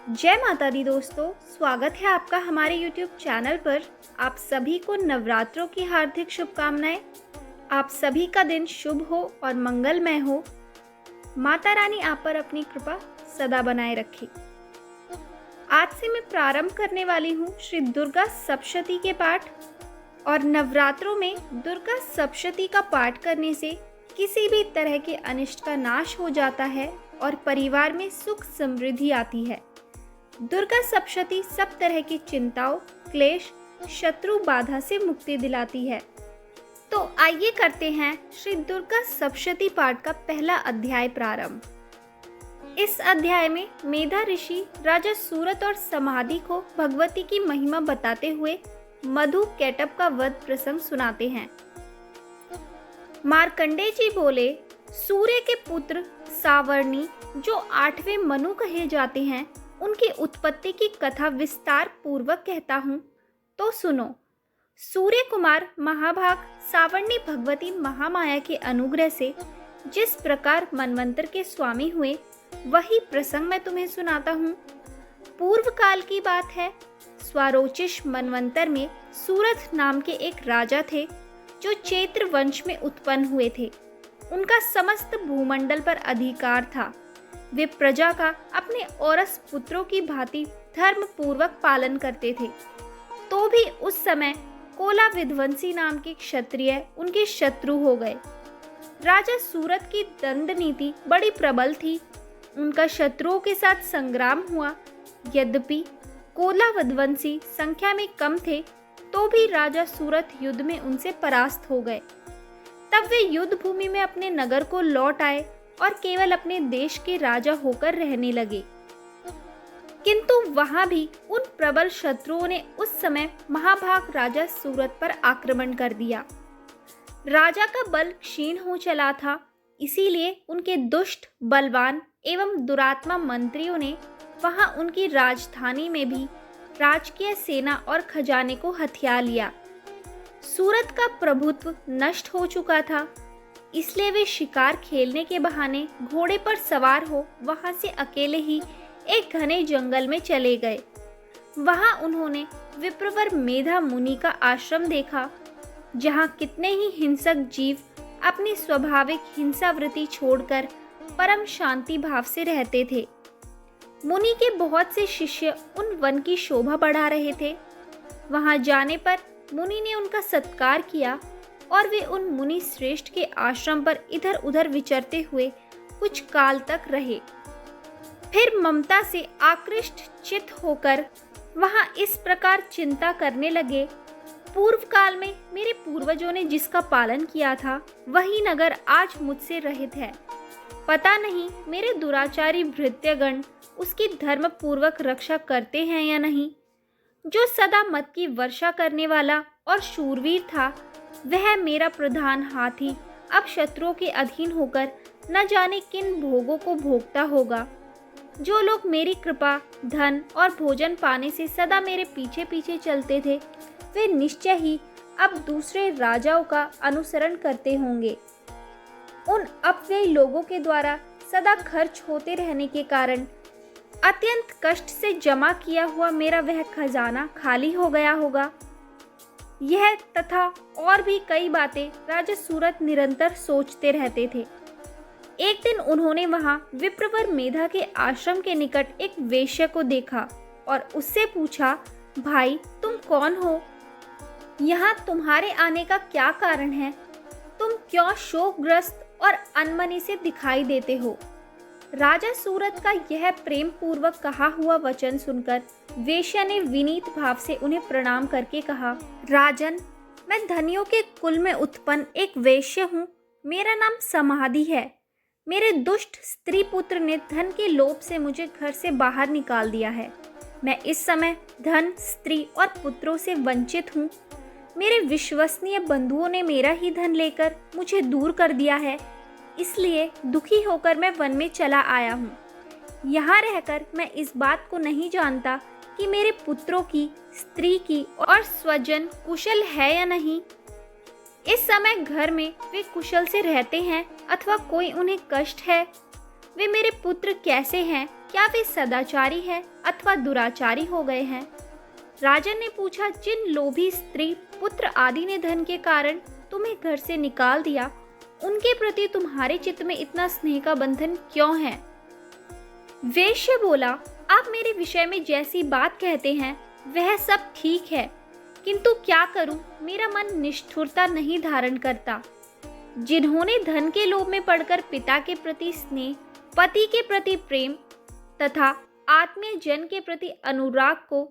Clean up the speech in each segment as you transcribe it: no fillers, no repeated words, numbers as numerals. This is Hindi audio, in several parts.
जय माता दी दोस्तों, स्वागत है आपका हमारे YouTube चैनल पर। आप सभी को नवरात्रों की हार्दिक शुभकामनाएं। आप सभी का दिन शुभ हो और मंगलमय हो। माता रानी आप पर अपनी कृपा सदा बनाए रखे। आज से मैं प्रारंभ करने वाली हूँ श्री दुर्गा सप्तशती के पाठ। और नवरात्रों में दुर्गा सप्तशती का पाठ करने से किसी भी तरह के अनिष्ट का नाश हो जाता है और परिवार में सुख समृद्धि आती है। दुर्गा सप्तशती सब तरह की चिंताओं, क्लेश, शत्रु बाधा से मुक्ति दिलाती है। तो आइए करते हैं श्री दुर्गा सप्तशती पाठ का पहला अध्याय प्रारंभ। इस अध्याय में मेधा ऋषि राजा सूरत और समाधि को भगवती की महिमा बताते हुए मधु कैटभ का वध प्रसंग सुनाते हैं। मार्कंडेय जी बोले, सूर्य के पुत्र सावर्णी जो 8वें मनु कहे जाते हैं, उनकी उत्पत्ति की कथा विस्तार पूर्वक कहता हूँ, तो सुनो। सूर्य कुमार महाभाग सावर्णी भगवती महामाया के अनुग्रह से जिस प्रकार मनवंतर के स्वामी हुए, वही प्रसंग मैं तुम्हें सुनाता हूँ। पूर्व काल की बात है। स्वारोचिष मनवंतर में सूरत नाम के एक राजा थे जो चैत्र वंश में उत्पन्न हुए थे। उनका समस्त भूमंडल पर अधिकार था। वे प्रजा का अपने औरस पुत्रों की भांति धर्म पूर्वक पालन करते थे। तो भी उस समय कोला विध्वंसी नाम के क्षत्रिय उनके शत्रु हो गए। राजा सूरत की दंड नीति बड़ी प्रबल थी। उनका शत्रुओं के साथ संग्राम हुआ। यद्यपि कोला विध्वंसी संख्या में कम थे, तो भी राजा सूरत युद्ध में उनसे परास्त हो गए। तब वे युद्ध भूमि में अपने नगर को लौट आए और केवल अपने देश के राजा होकर रहने लगे। किंतु वहां भी उन प्रबल शत्रुओं ने उस समय महाभाग राजा सूरत पर आक्रमण कर दिया। राजा का बल क्षीण हो चला था, इसीलिए उनके दुष्ट, बलवान एवं दुरात्मा मंत्रियों ने वहां उनकी राजधानी में भी राजकीय सेना और खजाने को हथिया लिया। सूरत का प्रभुत्व नष्ट हो चुका था, इसलिए वे शिकार खेलने के बहाने घोड़े पर सवार हो वहां से अकेले ही एक घने जंगल में चले गए। वहां उन्होंने विप्रवर मेधा मुनि का आश्रम देखा, जहां कितने ही हिंसक जीव अपनी स्वाभाविक हिंसावृत्ति छोड़कर परम शांति भाव से रहते थे। मुनि के बहुत से शिष्य उन वन की शोभा बढ़ा रहे थे। वहां जाने पर मुनि ने उनका सत्कार किया और वे उन मुनि श्रेष्ठ के आश्रम पर इधर उधर विचरते हुए कुछ काल तक रहे। फिर ममता से आकृष्ट चित्त होकर वहां इस प्रकार चिंता करने लगे, पूर्व काल में मेरे पूर्वजों ने जिसका पालन किया था, वही नगर आज मुझसे रहित है। पता नहीं मेरे दुराचारी भृत्यगण उसकी धर्म पूर्वक रक्षा करते हैं या नहीं। जो सदा मत की वर्षा करने वाला और शूरवीर था, वह मेरा प्रधान हाथी अब शत्रुओं के अधीन होकर न जाने किन भोगों को भोगता होगा। जो लोग मेरी कृपा, धन और भोजन पाने से सदा मेरे पीछे पीछे चलते थे, वे निश्चय ही अब दूसरे राजाओं का अनुसरण करते होंगे। उन अपव्ययी लोगों के द्वारा सदा खर्च होते रहने के कारण अत्यंत कष्ट से जमा किया हुआ मेरा वह खजाना खाली हो गया होगा। यह तथा और भी कई बातें राजा सूरत निरंतर सोचते रहते थे। एक दिन उन्होंने वहां विप्रवर मेधा के आश्रम के निकट एक वेश्या को देखा और उससे पूछा, भाई तुम कौन हो? यहाँ तुम्हारे आने का क्या कारण है? तुम क्यों शोकग्रस्त और अनमनी से दिखाई देते हो? राजा सूरत का यह प्रेम पूर्वक कहा हुआ वचन सुनकर वेश्या ने विनीत भाव से उन्हें प्रणाम करके कहा, राजन, मैं धनियों के कुल में उत्पन्न एक वेश्या हूँ। मेरा नाम समाधि है। मेरे दुष्ट स्त्री पुत्र ने धन के लोभ से मुझे घर से बाहर निकाल दिया है। मैं इस समय धन, स्त्री और पुत्रों से वंचित हूँ। मेरे विश्वसनीय बंधुओं ने मेरा ही धन लेकर मुझे दूर कर दिया है, इसलिए दुखी होकर मैं वन में चला आया हूँ। यहाँ रहकर मैं इस बात को नहीं जानता कि मेरे पुत्रों की, स्त्री की और स्वजन कुशल है या नहीं। इस समय घर में वे कुशल से रहते हैं अथवा कोई उन्हें कष्ट है। वे मेरे पुत्र कैसे हैं क्या वे सदाचारी है अथवा दुराचारी हो गए हैं? राजन ने पूछा, जिन लोभी स्त्री, पुत्र आदि ने धन के कारण तुम्हें घर से निकाल दिया, उनके प्रति तुम्हारे चित्त में इतना स्नेह का बंधन क्यों है? वेश्य बोला, आप मेरे विषय में जैसी बात कहते हैं वह सब ठीक है, किंतु क्या करूं, मेरा मन निष्ठुरता नहीं धारण करता। जिन्होंने धन के लोभ में पड़कर पिता के प्रति स्नेह, पति के प्रति प्रेम तथा आत्मीय जन के प्रति अनुराग को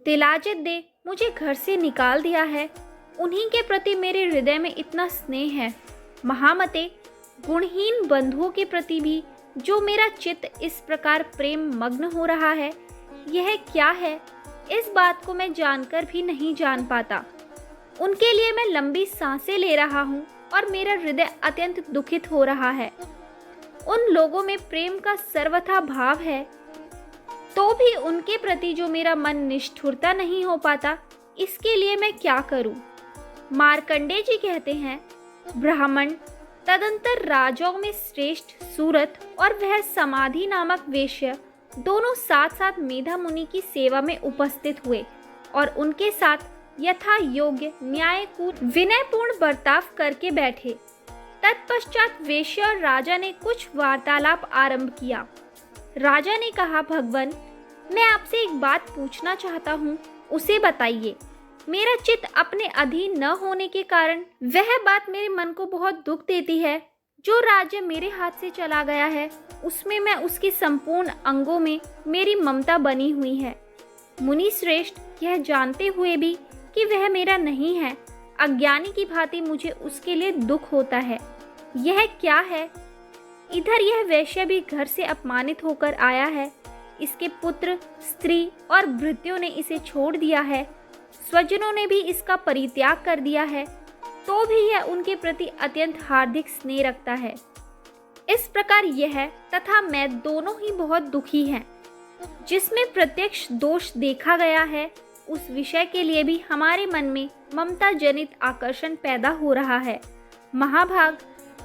तिलाजित दे मुझे घर से निकाल दिया है, उन्हीं के प्रति मेरे हृदय में इतना स्नेह है। महामते, गुणहीन बंधुओं के प्रति भी जो मेरा चित्त इस प्रकार प्रेम मग्न हो रहा है, यह क्या है, इस बात को मैं जानकर भी नहीं जान पाता। उनके लिए मैं लंबी सांसें ले रहा हूँ और मेरा हृदय अत्यंत दुखित हो रहा है। उन लोगों में प्रेम का सर्वथा भाव है, तो भी उनके प्रति जो मेरा मन निष्ठुरता नहीं हो पाता, इसके लिए मैं क्या करूं? मार्कंडेय जी कहते हैं, ब्राह्मण तदंतर राजाओं में श्रेष्ठ सूरत और वह समाधि नामक वेश्य दोनों साथ साथ मेधा मुनि की सेवा में उपस्थित हुए और उनके साथ यथा योग्य न्यायपूर्ण विनयपूर्ण बर्ताव करके बैठे। तत्पश्चात वेश्या और राजा ने कुछ वार्तालाप आरंभ किया। राजा ने कहा, भगवान, मैं आपसे एक बात पूछना चाहता हूँ, उसे बताइए। मेरा चित्त अपने अधीन न होने के कारण वह बात मेरे मन को बहुत दुख देती है। जो राज्य मेरे हाथ से चला गया है, उसमें मैं उसके संपूर्ण अंगों में मेरी ममता बनी हुई है। मुनि श्रेष्ठ, यह जानते हुए भी कि वह मेरा नहीं है, अज्ञानी की भांति मुझे उसके लिए दुख होता है। यह क्या है? इधर यह वैश्य भी घर से अपमानित होकर आया है, इसके पुत्र, स्त्री और भृत्यों ने इसे छोड़ दिया है, स्वजनों ने भी इसका परित्याग कर दिया है, तो भी यह उनके प्रति अत्यंत हार्दिक स्नेह रखता है। इस प्रकार यह तथा मैं दोनों ही बहुत दुखी हैं। जिसमें प्रत्यक्ष दोष देखा गया है, उस विषय के लिए भी हमारे मन में ममता जनित आकर्षण पैदा हो रहा है। महाभाग,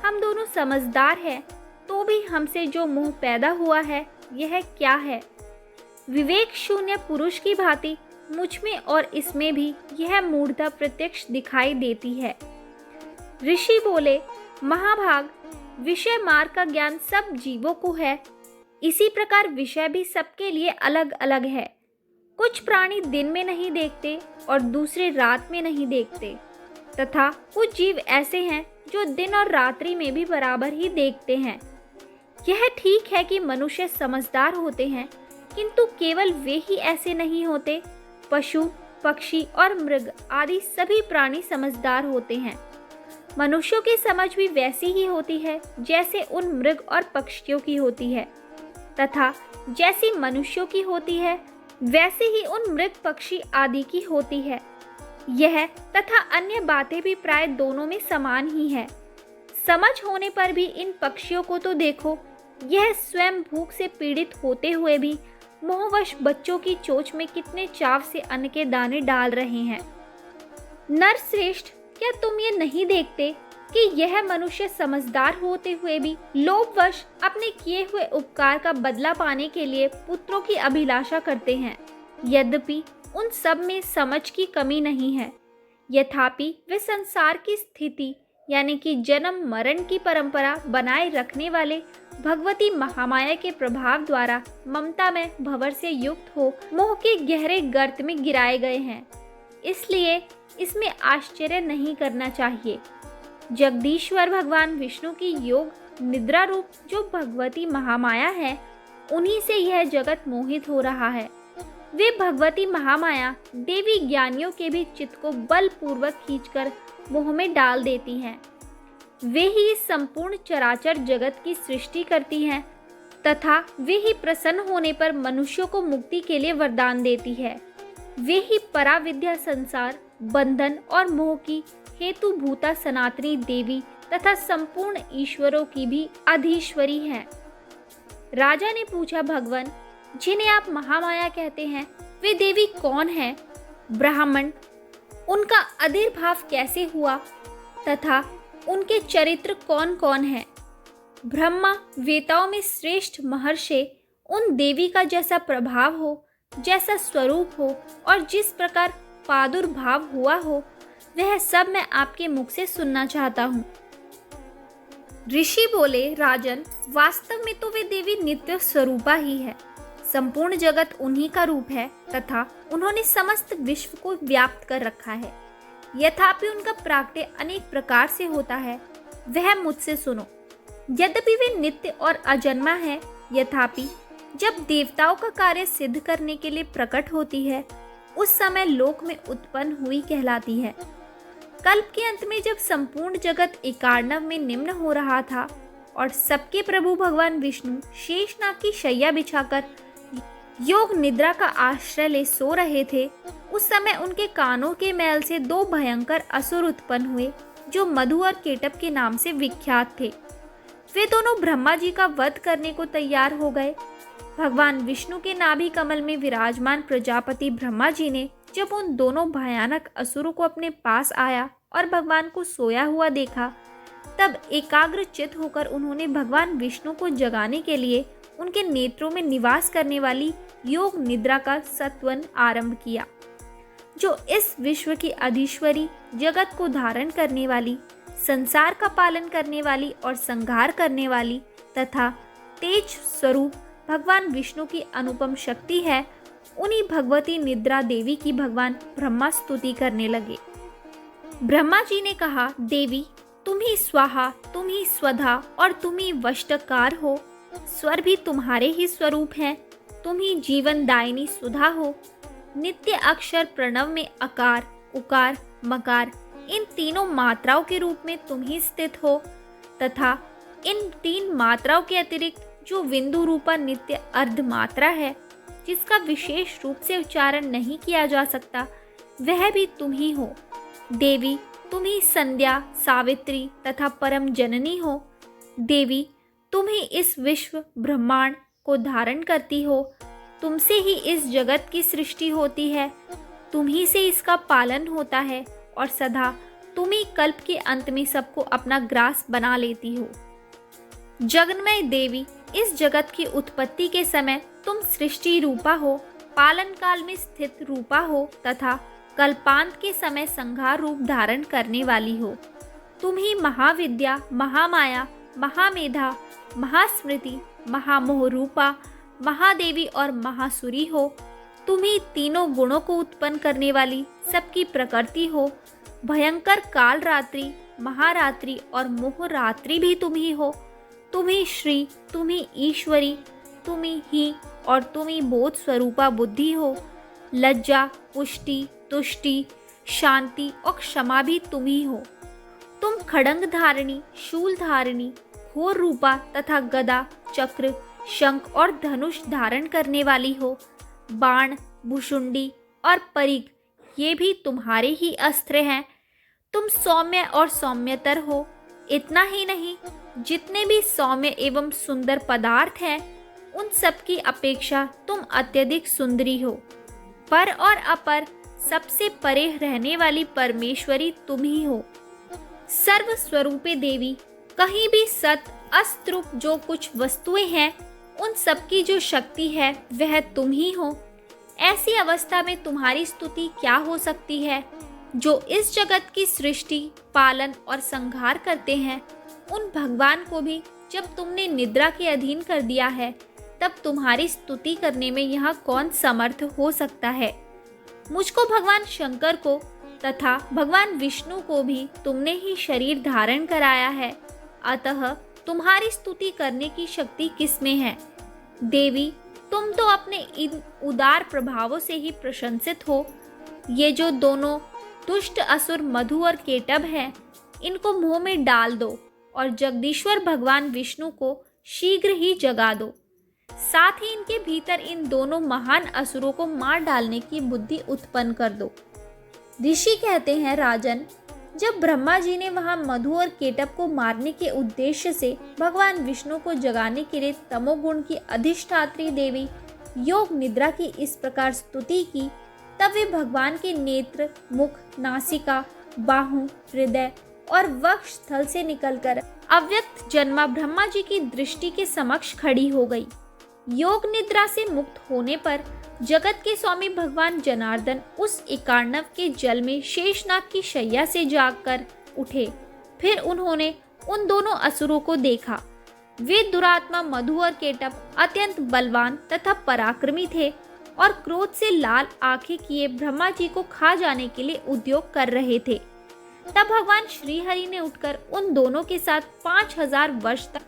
हम दोनों समझदार हैं, तो भी हमसे जो मोह पैदा हुआ है, यह क्या है? विवेक शून्य पुरुष की भांति मुझ में और इसमें भी यह मूढ़ता प्रत्यक्ष दिखाई देती है। ऋषि बोले, महाभाग, विषय मार्ग का ज्ञान सब जीवों को है, इसी प्रकार विषय भी सबके लिए अलग अलग है। कुछ प्राणी दिन में नहीं देखते और दूसरे रात में नहीं देखते, तथा कुछ जीव ऐसे हैं जो दिन और रात्रि में भी बराबर ही देखते हैं। यह ठीक है कि मनुष्य समझदार होते हैं, किंतु केवल वे ही ऐसे नहीं होते। पशु, पक्षी और मृग आदि सभी प्राणी समझदार होते हैं। मनुष्यों की समझ भी वैसी ही होती है जैसे उन मृग और पक्षियों की होती है, तथा जैसी मनुष्यों की होती है वैसे ही उन मृग पक्षी आदि की होती है। यह तथा अन्य बातें भी प्राय दोनों में समान ही है। समझ होने पर भी इन पक्षियों को तो देखो, यह स्वयं भूख से पीड़ित होते हुए भी मोहवश बच्चों की चोंच में कितने चाव से अन्न के दाने डाल रहे हैं। नर श्रेष्ठ, क्या तुम ये नहीं देखते कि यह मनुष्य समझदार होते हुए भी लोभवश अपने किए हुए उपकार का बदला पाने के लिए पुत्रों की अभिलाषा करते हैं? यद्यपि उन सब में समझ की कमी नहीं है, यथापि वे संसार की स्थिति यानी कि जन्म मरण की परंपरा बनाए रखने वाले भगवती महामाया के प्रभाव द्वारा ममता में भंवर से युक्त हो मोह के गहरे गर्त में गिराए गए हैं। इसलिए इसमें आश्चर्य नहीं करना चाहिए। जगदीश्वर भगवान विष्णु की योग निद्रा रूप जो भगवती महामाया है, उन्हीं से यह जगत मोहित हो रहा है। वे भगवती महामाया देवी ज्ञानियों के भी चित्त को बलपूर्वक खींचकर मोह में डाल देती हैं। वे ही संपूर्ण चराचर जगत की सृष्टि करती हैं तथा वे ही प्रसन्न होने पर मनुष्यों को मुक्ति के लिए वरदान देती है। वे ही पराविद्या, संसार, बंधन और मोह की हेतुभूता सनातनी देवी तथा संपूर्ण ईश्वरों की भी अधीश्वरी हैं। राजा ने पूछा, भगवान, जिन्हें आप महामाया कहते हैं, वे देवी कौन है? ब्राह्मण, उनका आविर्भाव कैसे हुआ तथा उनके चरित्र कौन कौन हैं? ब्रह्मा वेताओं में श्रेष्ठ महर्षि उन देवी का जैसा प्रभाव हो, जैसा स्वरूप हो और जिस प्रकार प्रादुर्भाव हुआ हो, वह सब मैं आपके मुख से सुनना चाहता हूँ। ऋषि बोले, राजन, वास्तव में तो वे देवी नित्य स्वरूपा ही है। संपूर्ण जगत उन्हीं का रूप है तथा उन्होंने समस्त विश्व को व्याप्त कर रखा है। यद्यपि उनका प्राकट्य अनेक प्रकार से होता है, वह मुझसे सुनो। यद्यपि वे नित्य और अजन्मा है, यथापि जब देवताओं का कार्य सिद्ध करने के लिए प्रकट होती है, उस समय लोक में उत्पन्न हुई कहलाती है। कल्प के अंत में जब संपूर्ण जगत एकार्णव में निम्न हो रहा था और सबके प्रभु भगवान विष्णु शेषनाग की शैया बिछाकर योग निद्रा का आश्रय ले सो रहे थे, उस समय उनके कानों के मैल से दो भयंकर असुर उत्पन्न हुए, जो मधु और केटप के नाम से विख्यात थे। वे दोनों ब्रह्मा जी का वध करने को तैयार हो गए। भगवान विष्णु के नाभि कमल में विराजमान प्रजापति ब्रह्मा जी ने जब उन दोनों भयानक असुरों को अपने पास आया और भगवान को सोया हुआ देखा, तब एकाग्र चित होकर उन्होंने भगवान विष्णु को जगाने के लिए उनके नेत्रों में निवास करने वाली योग निद्रा का सत्वन आरंभ किया, जो इस विश्व की अधीश्वरी, जगत को धारण करने वाली, संसार का पालन करने वाली और संहार करने वाली तथा तेज स्वरूप भगवान विष्णु की अनुपम शक्ति है। उन्हीं भगवती निद्रा देवी की भगवान ब्रह्मा स्तुति करने लगे। ब्रह्मा जी ने कहा, देवी, तुम ही स्वाहा, तुम ही स्वधा और तुम ही वष्टकार हो। स्वर भी तुम्हारे ही स्वरूप हैं। तुम ही जीवन दायिनी सुधा हो। नित्य अक्षर प्रणव में अकार, उकार, मकार, इन तीनों मात्राओं के रूप में तुम ही स्थित हो तथा इन तीन मात्राओं के अतिरिक्त जो बिंदु रूपा नित्य अर्ध मात्रा है, जिसका विशेष रूप से उच्चारण नहीं किया जा सकता, वह भी तुम ही हो। देवी, तुम ही संध्या, सावित्री तथा परम जननी हो। देवी, तुम ही इस विश्व ब्रह्मांड को धारण करती हो। तुमसे ही इस जगत की सृष्टि होती है। तुम ही से इसका पालन होता है और सदा तुम ही कल्प के अंत में सबको अपना ग्रास बना लेती हो। जगन्मय देवी, इस जगत की उत्पत्ति के समय तुम सृष्टि रूपा हो, पालन काल में स्थित रूपा हो तथा कल्पांत के समय संहार रूप धारण करने वाली हो। तुम ही महाविद्या, महामाया, महामेधा, महास्मृति, महामोह रूपा, महादेवी और महासुरी हो। तुम ही तीनों गुणों को उत्पन्न करने वाली सबकी प्रकृति हो। भयंकर काल रात्रि, महारात्रि और मोह रात्रि भी तुम ही हो। तुम ही श्री, तुम ही ईश्वरी, तुम ही और तुम ही बोध स्वरूपा बुद्धि हो। लज्जा, पुष्टि, तुष्टि, शांति और क्षमा भी तुम ही हो। तुम खड़ंग धारिणी, शूल धारिणी, घोर रूपा तथा गदा, चक्र, शंख और धनुष धारण करने वाली हो। बाण, भुषुंडी और परिघ, ये भी तुम्हारे ही अस्त्र हैं। तुम सौम्य और सौम्यतर हो। इतना ही नहीं, जितने भी सौम्य एवं सुंदर पदार्थ हैं, उन सब की अपेक्षा तुम अत्यधिक सुंदरी हो। पर और अपर, सबसे परे रहने वाली परमेश्वरी तुम ही हो। सर्व स्वरूपे देवी, कहीं भी सत अस्त्रुप जो कुछ वस्तुएं हैं, उन सब की जो शक्ति है वह तुम ही हो। ऐसी अवस्था में तुम्हारी स्तुति क्या हो सकती है? जो इस जगत की सृष्टि, पालन और संहार करते हैं, उन भगवान को भी जब तुमने निद्रा के अधीन कर दिया है, तब तुम्हारी स्तुति करने में यहाँ कौन समर्थ हो सकता है? मुझको भगवान शंकर को तथा भगवान विष्णु को भी तुमने ही शरीर धारण कराया है, अतः तुम्हारी स्तुति करने की शक्ति किसमें है? देवी, तुम तो अपने इन उदार प्रभावों से ही प्रशंसित हो। ये जो दोनों दुष्ट असुर मधु और केटभ हैं, इनको मुंह में डाल दो और जगदीश्वर भगवान विष्णु को शीघ्र ही जगा दो। साथ ही इनके भीतर इन दोनों महान असुरों को मार डालने की बुद्धि उत्पन्न कर दो। ऋषि कहते हैं, राजन, जब ब्रह्मा जी ने वहां मधु और केटभ को मारने के उद्देश्य से भगवान विष्णु को जगाने के लिए तमोगुण की अधिष्ठात्री देवी योग निद्रा की इस प्रकार स्तुति की, तब वे भगवान के नेत्र, मुख, नासिका, बाहु, हृदय और वक्ष स्थल से निकलकर अव्यक्त जन्मा ब्रह्मा जी की दृष्टि के समक्ष खड़ी हो गई। योग निद्रा से मुक्त होने पर जगत के स्वामी भगवान जनार्दन उस एकार्णव के जल में शेषनाग की शैया से जागकर उठे। फिर उन्होंने उन दोनों असुरों को देखा। वे दुरात्मा मधु और केटप अत्यंत बलवान तथा पराक्रमी थे और क्रोध से लाल आंखें किए ब्रह्मा जी को खा जाने के लिए उद्योग कर रहे थे। तब भगवान श्री हरि ने उठकर उन दोनों के साथ 5000 वर्ष तक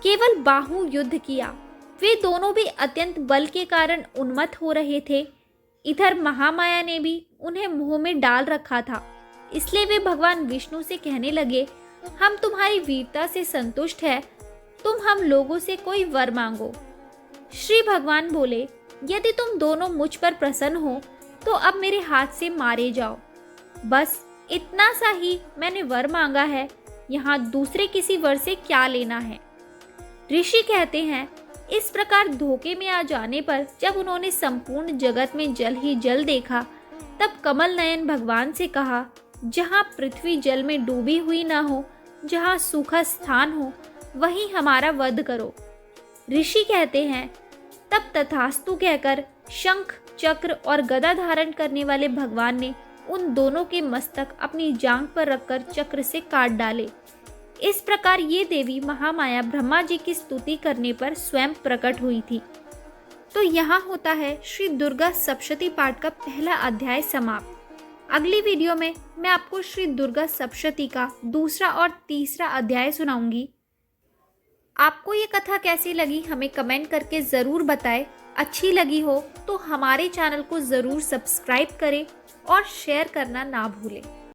केवल बाहु युद्ध किया। वे दोनों भी अत्यंत बल के कारण उन्मत्त हो रहे थे। इधर महामाया ने भी उन्हें मुंह में डाल रखा था। इसलिए वे भगवान विष्णु से कहने लगे, हम तुम्हारी वीरता से संतुष्ट है, तुम हम लोगों से कोई वर मांगो। श्री भगवान बोले, यदि तुम दोनों मुझ पर प्रसन्न हो तो अब मेरे हाथ से मारे जाओ। बस इतना सा ही मैंने वर मांगा है, यहाँ दूसरे किसी वर से क्या लेना है। ऋषि कहते हैं, इस प्रकार धोखे में आ जाने पर जब उन्होंने संपूर्ण जगत में जल ही जल देखा, तब कमल नयन भगवान से कहा, जहाँ पृथ्वी जल में डूबी हुई न हो, जहाँ सूखा स्थान हो, वहीं हमारा वध करो। ऋषि कहते हैं, तब तथास्तु कहकर शंख चक्र और गदा धारण करने वाले भगवान ने उन दोनों के मस्तक अपनी जांघ पर रखकर चक्र से काट डाले। इस प्रकार ये देवी महामाया ब्रह्मा जी की स्तुति करने पर स्वयं प्रकट हुई थी। तो यहाँ होता है श्री दुर्गा सप्तशती पाठ का पहला अध्याय समाप्त। अगली वीडियो में मैं आपको श्री दुर्गा सप्तशती का दूसरा और तीसरा अध्याय सुनाऊंगी। आपको ये कथा कैसी लगी हमें कमेंट करके ज़रूर बताएं। अच्छी लगी हो तो हमारे चैनल को ज़रूर सब्सक्राइब करें और शेयर करना ना भूलें।